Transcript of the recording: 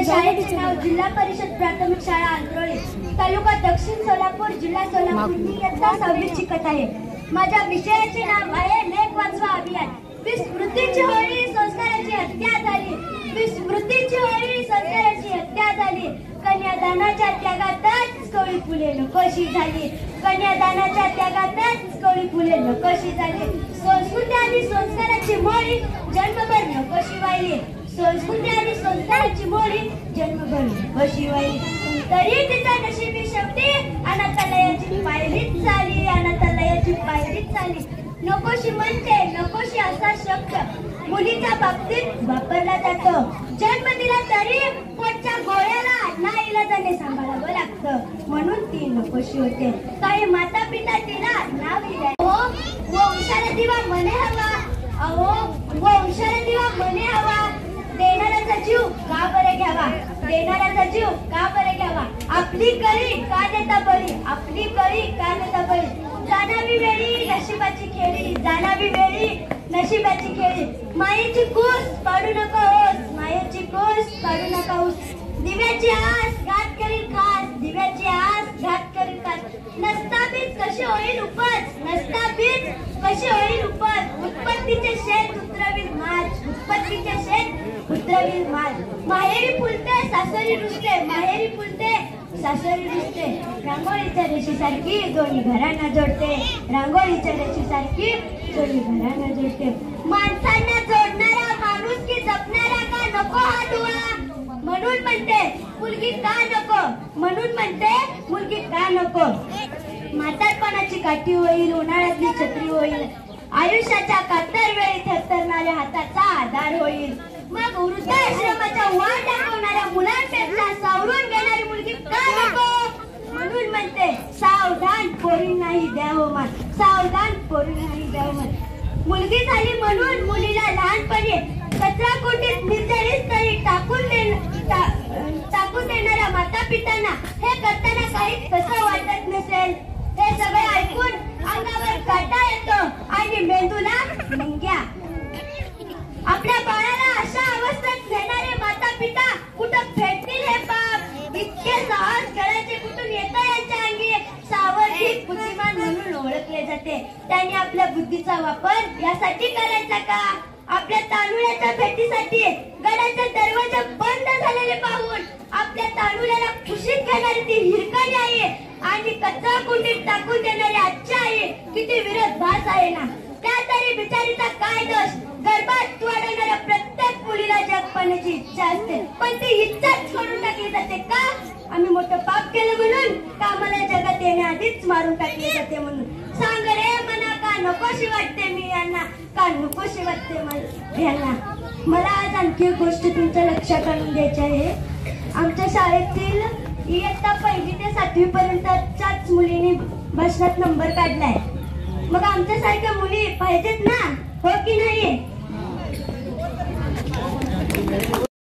शाळेचे नाव जिल्हा परिषद प्राथमिक शाळा अंत्रोळी, तालुका दक्षिण सोलापूर, जिल्हा सोलापूर. मी इयत्ता 6वी शिकत आहे. माझ्या विषयाचे नाव आहे लेख वाचवा अभियान. विस्मृतीची होळी, संस्काराची हत्या झाली. विस्मृतीची होळी, संस्काराची हत्या झाली. कन्यादानाच्या त्यागातच कवळी फुले नकोशी झाली. कन्यादानाच्या त्यागातच कवळी फुले नकोशी झाली. संस्कृती आणि संस्काराची मोडी जन्मभर नकोशी वाहिली. संस्कृती आणि संस्काराची मोडी जन्मभर नकोशी वाहिली. तरी तिचा नशिबी शेवटी अनाथालयाची पायरीच झाली. अनाथालयाची पायरीच झाली. नकोशी म्हणते नकोशी असा शब्द मुलीच्या बाबतीत वापरला जातो. जन्म दिला तरी पोटच्या गोळ्याला नाईलाजाने सांभाळावं लागतं, म्हणून ती नकोशी होते. काही माता पिता तिला नाव दिले. वंशाला दिवा मने हवा. अहो वंशाला दिवा मने हवा. देणाऱ्याचा जीव का बरे घ्यावा. देणाऱ्याचा जीव का बरे घ्यावा. आपली कळी का देता बळी. आपली कळी का देता बळी. जाणावी वेळी नशिबाची खेळी. जाणावी वेळी नशिबाची खेळी. मायेची कूस पाडू नका होस. मायेची कूस पाडू नका होस. दिव्याची आस घात करील खास. दिव्याची आस घात करील खास. नसता बीज कशी होईल उपज. नसता बीज कशी होईल उपज. उत्पत्तीचे शेत उतरविल माज. उत्पत्तीचे शेत उतरविल माज. माहेरी फुलते सासरी रुसते. माहेरी फुलते सासरी रुसते. रांगोळीच्या रेषेसारखी दोन्ही घरांना जोडते. रांगोळीच्या रेषेसारखी दोन्ही घरांना जोडते. माणसांना जोडणारा माणूस की जपणारा का नको हा दुवा. म्हणून म्हणते मुलगी का नको. म्हणून म्हणते मुलगी का नको. म्हातारपणाची काठी होईल. उन्हाळ्यातली छत्री होईल. आयुष्याच्या कातर वेळी थरथरणाऱ्या हाताचा आधार होईल. मग वृद्धाश्रमाच्या वाट दाखवणाऱ्या मुलांपेक्षा सावरून घेणारी मुलगी का नको. म्हणून म्हणते सावधान पोरी नाही द्यावं मान. सावधान पोरी नाही द्यावं मान. मुलगी झाली म्हणून मुलीला लहानपणी कचरा कोटीत निर्जळी स्थळी टाकून देणाऱ्या माता पितांना हे करताना काही कसं वाटत नसेल. हे सगळे ऐकून अंगावर काटा येतो आणि मेंदूला मुंग्या. आपल्या बाळाला अशा अवस्थेत नेणारे माता पिता कुठं फेडतील हे पाप. इतके साहस करायचे कुठून येतं यांच्या अंगी. सावधीत बुद्धिमान म्हणून ओळखले जाते. त्यांनी आपल्या बुद्धीचा वापर यासाठी करायचा का. आपल्या तांदुळाच्या भेटीसाठी गडाचे दरवाजे बंद झालेले पाहून आपल्या तांदुळाला खुशीत घेणारी ती हिरकणी आहे आणि कचरा कुंडीत टाकून देणारी आजची आई किती विरोधाभास आहे ना. त्या तरी बिचारीचा काय दोष. गर्भात वाढवणाऱ्या प्रत्येक मुलीला जग पाहण्याची इच्छा असते, पण ती इच्छाच सोडून टाकली जाते का. आम्ही मोठं पाप केलं म्हणून का आम्हाला जगात येण्याआधीच मारून टाकले जाते म्हणून. सांग रे मना का नकोशी वाटते मी यांना. का नकोशी वाटते यांना. मला आज आणखी एक गोष्ट तुमच्या लक्षात आणून द्यायची आहे. आमच्या शाळेतील इयत्ता 1ली ते 7वी पर्यंतच्याच मुलींनी भाषणात नंबर काढलाय. मग आमच्यासारख्या मुली पाहिजेत ना, हो की नाही.